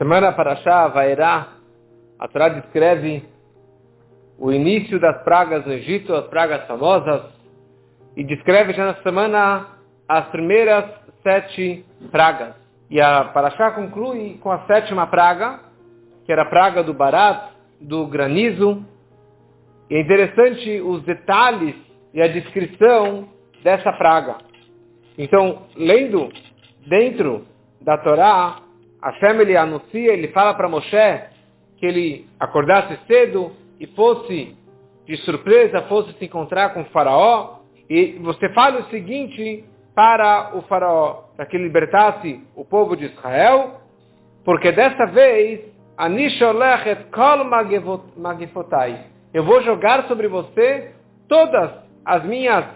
Semana Parashá Vairá, a Torá descreve o início das pragas no Egito, as pragas famosas, e descreve já na semana as primeiras 7 pragas. E a Parashá conclui com a 7ª praga, que era a praga do Barat, do granizo. E é interessante os detalhes e a descrição dessa praga. Então, lendo dentro da Torá, Hashem ele anuncia, ele fala para Moshe que ele acordasse cedo e fosse de surpresa, fosse se encontrar com o faraó, e você fala o seguinte para o faraó, para que ele libertasse o povo de Israel, porque dessa vez, eu vou jogar sobre você todas as minhas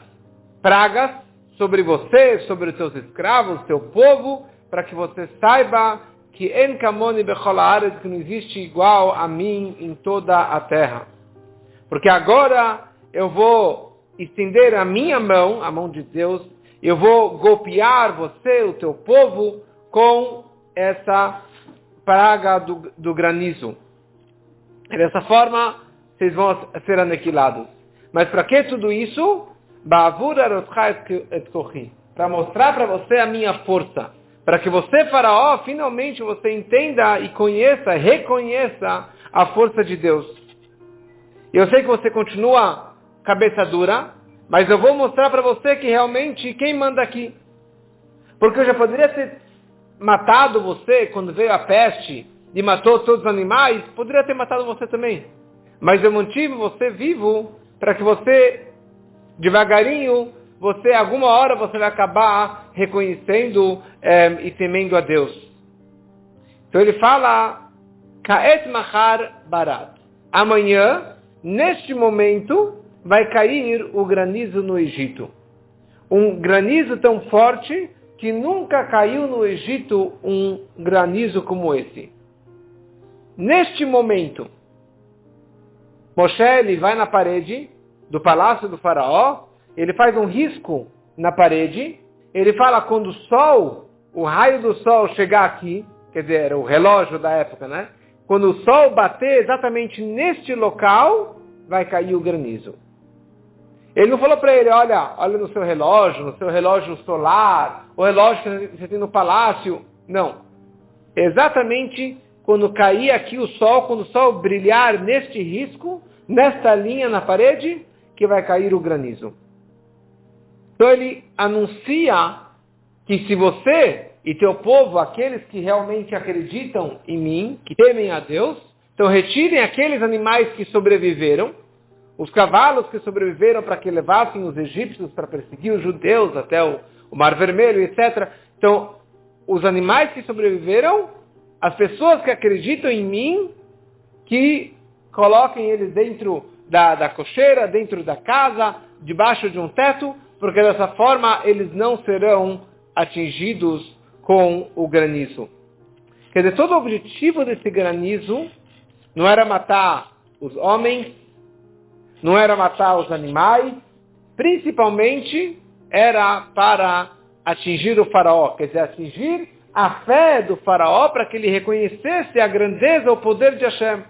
pragas, sobre você, sobre os seus escravos, seu povo, para que você saiba que en kamoni bechol haaretz, que não existe igual a mim em toda a terra. Porque agora eu vou estender a minha mão, a mão de Deus, eu vou golpear você, o teu povo, com essa praga do granizo. E dessa forma, vocês vão ser aniquilados. Mas para que tudo isso? Para mostrar para você a minha força. Para que você, faraó, finalmente você entenda e conheça, reconheça a força de Deus. E eu sei que você continua cabeça dura, mas eu vou mostrar para você que realmente quem manda aqui. Porque eu já poderia ter matado você quando veio a peste e matou todos os animais, poderia ter matado você também. Mas eu mantive você vivo para que você, devagarinho, você, alguma hora, você vai acabar reconhecendo e temendo a Deus. Então ele fala, Ka'et Mahar Barat. Amanhã, neste momento, vai cair o granizo no Egito. Um granizo tão forte que nunca caiu no Egito um granizo como esse. Neste momento, Moshe ele vai na parede do palácio do faraó, ele faz um risco na parede, ele fala quando o raio do sol chegar aqui, quer dizer, era o relógio da época, né? Quando o sol bater exatamente neste local, vai cair o granizo. Ele não falou para ele, olha no seu relógio solar, o relógio que você tem no palácio. Não. Exatamente quando cair aqui o sol, quando o sol brilhar neste risco, nesta linha na parede, que vai cair o granizo. Então ele anuncia que se você e teu povo, aqueles que realmente acreditam em mim, que temem a Deus, então retirem aqueles animais que sobreviveram, os cavalos que sobreviveram para que levassem os egípcios para perseguir os judeus até o Mar Vermelho, etc. Então, os animais que sobreviveram, as pessoas que acreditam em mim, que coloquem eles dentro da cocheira, dentro da casa, debaixo de um teto, porque dessa forma eles não serão atingidos com o granizo. Quer dizer, todo o objetivo desse granizo não era matar os homens, não era matar os animais, principalmente era para atingir o faraó, quer dizer, atingir a fé do faraó para que ele reconhecesse a grandeza, o poder de Hashem.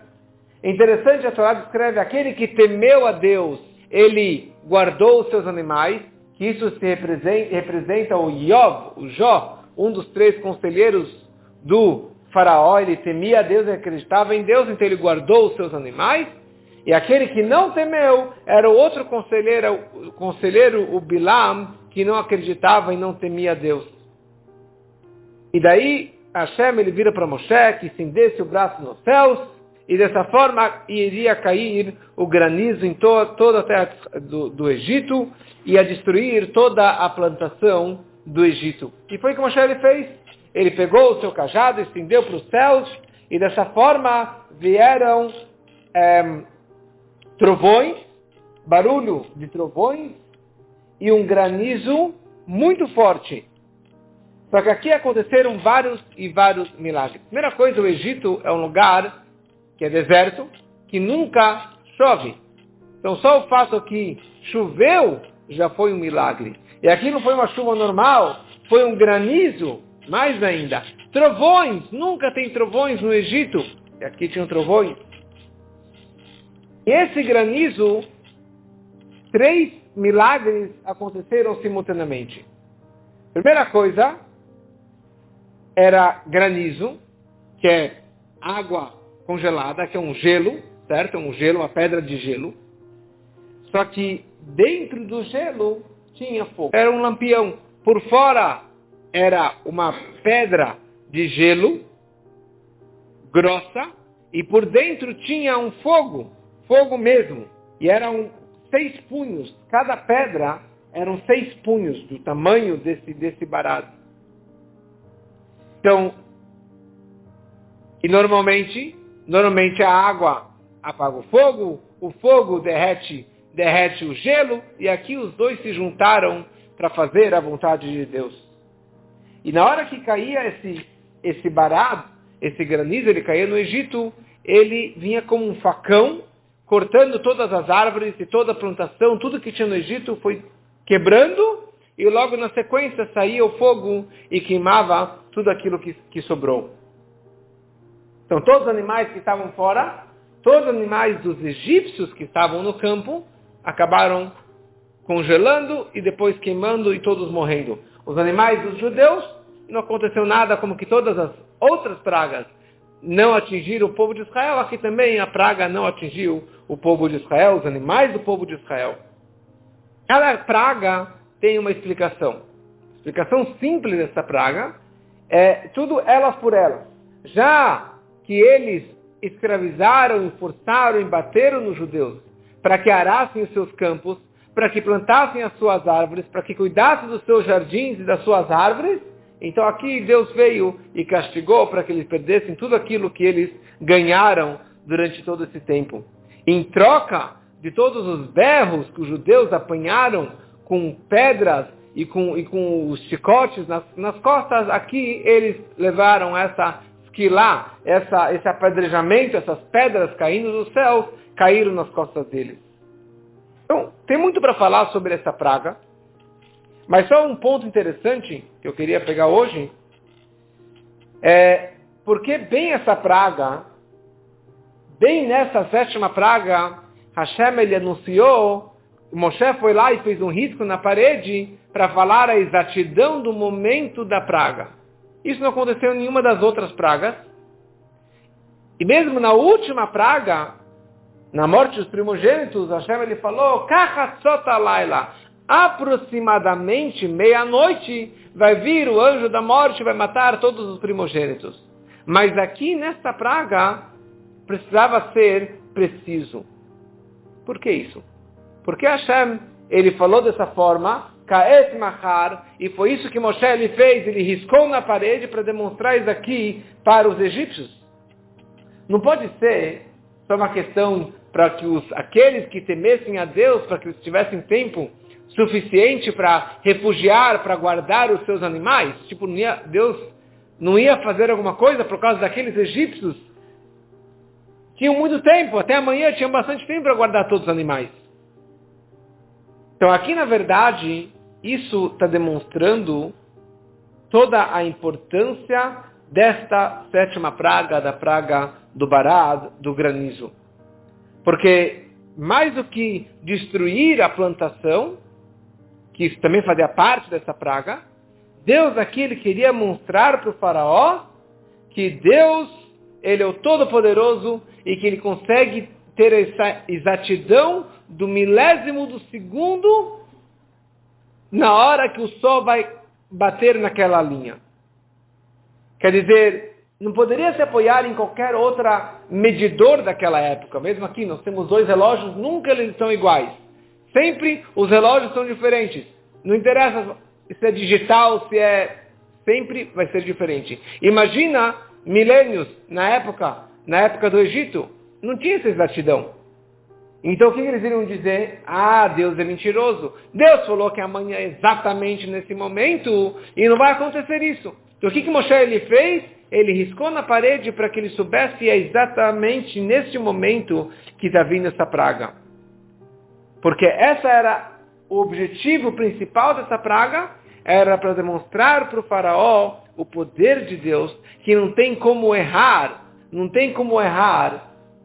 É interessante, a Torá descreve aquele que temeu a Deus, ele guardou os seus animais, que isso se representa o Jó, um dos 3 conselheiros do faraó, ele temia a Deus e acreditava em Deus, então ele guardou os seus animais, e aquele que não temeu era o outro conselheiro, o Bilam, que não acreditava e não temia a Deus. E daí Hashem ele vira para Moshe que estendesse o braço nos céus, e dessa forma iria cair o granizo em toda a terra do Egito, e ia destruir toda a plantação do Egito. E foi o que Moshe ele fez. Ele pegou o seu cajado, estendeu para os céus, e dessa forma vieram trovões, barulho de trovões, e um granizo muito forte. Só que aqui aconteceram vários e vários milagres. Primeira coisa, o Egito é um lugar que é deserto, que nunca chove. Então só o fato que choveu já foi um milagre. E aqui não foi uma chuva normal, foi um granizo, mais ainda. Trovões, nunca tem trovões no Egito. E aqui tinham trovões. E esse granizo, 3 milagres aconteceram simultaneamente. Primeira coisa, era granizo, que é água congelada, que é um gelo, certo? Um gelo, uma pedra de gelo. Só que dentro do gelo tinha fogo. Era um lampião. Por fora era uma pedra de gelo grossa e por dentro tinha um fogo, fogo mesmo. E eram 6 punhos. Cada pedra eram 6 punhos do tamanho desse barato. Então, e normalmente a água apaga o fogo derrete o gelo, e aqui os dois se juntaram para fazer a vontade de Deus. E na hora que caía esse barato, esse granizo, ele caía no Egito, ele vinha como um facão, cortando todas as árvores e toda a plantação, tudo que tinha no Egito foi quebrando, e logo na sequência saía o fogo e queimava tudo aquilo que sobrou. Então todos os animais que estavam fora, todos os animais dos egípcios que estavam no campo, acabaram congelando e depois queimando e todos morrendo. Os animais dos judeus, não aconteceu nada, como que todas as outras pragas não atingiram o povo de Israel. Aqui também a praga não atingiu o povo de Israel, os animais do povo de Israel. Cada praga tem uma explicação. A explicação simples dessa praga é tudo elas por elas. Já que eles escravizaram e forçaram e bateram nos judeus para que arassem os seus campos, para que plantassem as suas árvores, para que cuidassem dos seus jardins e das suas árvores, então aqui Deus veio e castigou para que eles perdessem tudo aquilo que eles ganharam durante todo esse tempo. Em troca de todos os berros que os judeus apanharam com pedras e com os chicotes nas costas, aqui eles levaram essa esquilá, esse apedrejamento, essas pedras caindo do céu, caíram nas costas deles. Então, tem muito para falar sobre essa praga, mas só um ponto interessante que eu queria pegar hoje é porque bem essa praga, bem nessa 7ª praga, Hashem ele anunciou, Moshe foi lá e fez um risco na parede para falar a exatidão do momento da praga. Isso não aconteceu em nenhuma das outras pragas. E mesmo na última praga, na morte dos primogênitos, Hashem ele falou, Kachatzot halayla, aproximadamente meia-noite vai vir o anjo da morte e vai matar todos os primogênitos. Mas aqui nesta praga precisava ser preciso. Por que isso? Porque Hashem ele falou dessa forma, Kaet Mahar, e foi isso que Moshe ele fez, ele riscou na parede para demonstrar isso aqui para os egípcios. Não pode ser só uma questão para que aqueles que temessem a Deus, para que eles tivessem tempo suficiente para refugiar, para guardar os seus animais. Tipo, Deus não ia fazer alguma coisa por causa daqueles egípcios. Tinham muito tempo, até amanhã tinham bastante tempo para guardar todos os animais. Então aqui, na verdade, isso está demonstrando toda a importância desta 7ª praga, da praga do barad, do granizo. Porque mais do que destruir a plantação, que isso também fazia parte dessa praga, Deus aqui ele queria mostrar para o faraó que Deus, ele é o Todo-Poderoso e que ele consegue ter essa exatidão do milésimo do segundo na hora que o sol vai bater naquela linha. Quer dizer, não poderia se apoiar em qualquer outra medidor daquela época. Mesmo aqui nós temos 2 relógios, nunca eles são iguais. Sempre os relógios são diferentes. Não interessa se é digital, se é... Sempre vai ser diferente. Imagina milênios na época do Egito. Não tinha essa exatidão. Então o que eles iriam dizer? Ah, Deus é mentiroso. Deus falou que amanhã é exatamente nesse momento e não vai acontecer isso. Então o que Moshe ele fez? Ele riscou na parede para que ele soubesse que é exatamente nesse momento que está vindo essa praga. Porque essa era o objetivo principal dessa praga, era para demonstrar para o faraó o poder de Deus, que não tem como errar,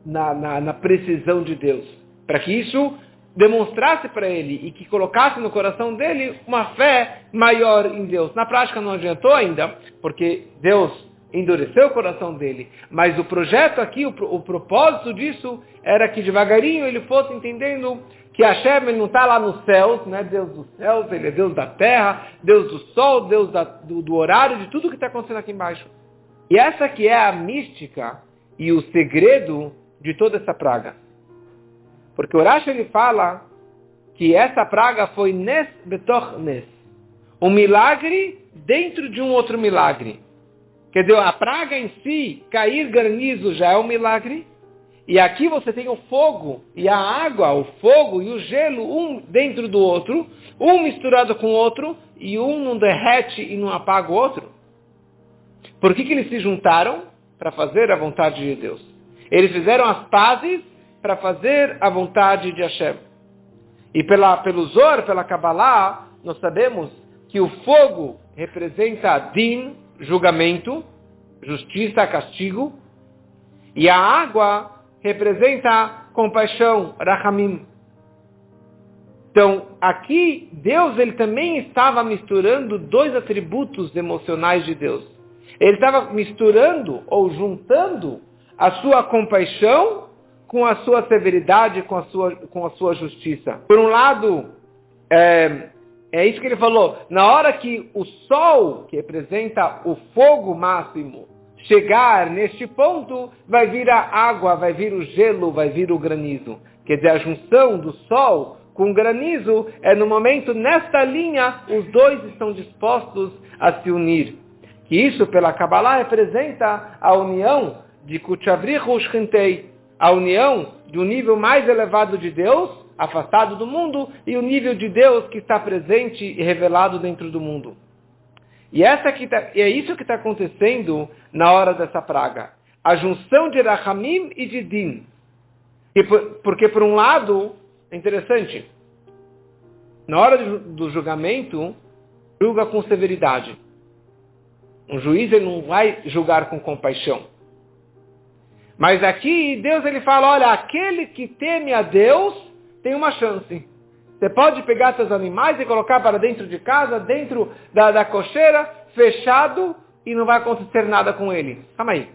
na precisão de Deus. Para que isso demonstrasse para ele e que colocasse no coração dele uma fé maior em Deus. Na prática não adiantou ainda, porque Deus endureceu o coração dele. Mas o projeto aqui, o propósito disso, era que devagarinho ele fosse entendendo que Hashem ele não está lá nos céus, né? Deus dos céus, ele é Deus da terra, Deus do sol, Deus do horário, de tudo que está acontecendo aqui embaixo. E essa que é a mística e o segredo de toda essa praga. Porque o Rashi ele fala que essa praga foi Nes Betoch Nes. Um milagre dentro de um outro milagre. Quer dizer, a praga em si, cair granizo já é um milagre. E aqui você tem o fogo e a água, o fogo e o gelo, um dentro do outro, um misturado com o outro, e um não derrete e não apaga o outro. Por que eles se juntaram? Para fazer a vontade de Deus. Eles fizeram as pazes para fazer a vontade de Hashem. E pelo Zohar, pela Kabbalah, nós sabemos que o fogo representa din, julgamento, justiça, castigo, e a água representa compaixão, rachamim. Então, aqui, Deus ele também estava misturando dois atributos emocionais de Deus. Ele estava misturando ou juntando a sua compaixão com a sua severidade, com a sua justiça. Por um lado, é isso que ele falou. Na hora que o sol, que representa o fogo máximo, chegar neste ponto, vai vir a água, vai vir o gelo, vai vir o granizo. Quer dizer, a junção do sol com o granizo é no momento, nesta linha, os dois estão dispostos a se unir. Que isso, pela Kabbalah, representa a união de Kuchavrich Ushchintei, a união de um nível mais elevado de Deus, afastado do mundo, e o nível de Deus que está presente e revelado dentro do mundo. E é isso que está acontecendo na hora dessa praga. A junção de Rachamim e de Din. Porque, por um lado, é interessante, na hora do julgamento, julga com severidade. Um juiz ele não vai julgar com compaixão. Mas aqui, Deus ele fala, olha, aquele que teme a Deus tem uma chance. Você pode pegar seus animais e colocar para dentro de casa, dentro da cocheira, fechado, e não vai acontecer nada com ele. Calma aí.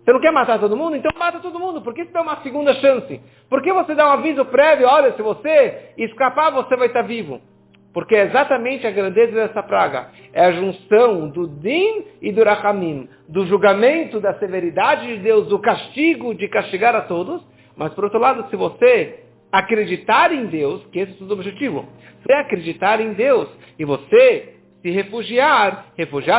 Você não quer matar todo mundo? Então mata todo mundo. Por que você dá uma segunda chance? Por que você dá um aviso prévio? Olha, se você escapar, você vai estar vivo. Porque é exatamente a grandeza dessa praga. É a junção do Din e do Rachamim. Do julgamento, da severidade de Deus, do castigo, de castigar a todos. Mas, por outro lado, se você acreditar em Deus, que esse é o seu objetivo, se você acreditar em Deus e você se refugiar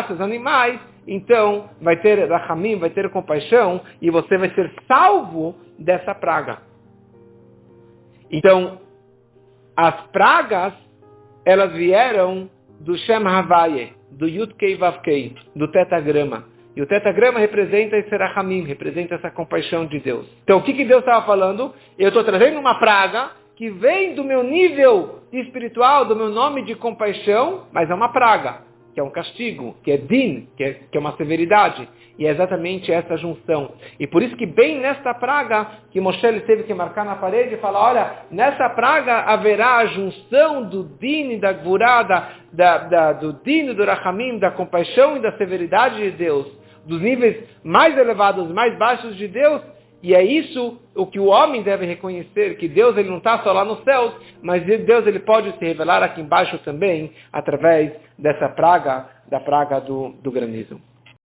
seus animais, então vai ter Rachamim, vai ter compaixão e você vai ser salvo dessa praga. Então, as pragas, elas vieram do Shem Havaye, do Yud-Kei Vav-Kei, do tetagrama. E o tetagrama representa esse Rachamim, representa essa compaixão de Deus. Então, o que Deus estava falando? Eu estou trazendo uma praga que vem do meu nível espiritual, do meu nome de compaixão, mas é uma praga, que é um castigo, que é din, que é uma severidade. E é exatamente essa junção. E por isso que bem nesta praga, que Moshe ele teve que marcar na parede e falar, olha, nessa praga haverá a junção do din, da gvurá, do din, do rachamim, da compaixão e da severidade de Deus, dos níveis mais elevados, mais baixos de Deus. E é isso o que o homem deve reconhecer, que Deus ele não está só lá nos céus, mas Deus ele pode se revelar aqui embaixo também, através dessa praga, da praga do granizo.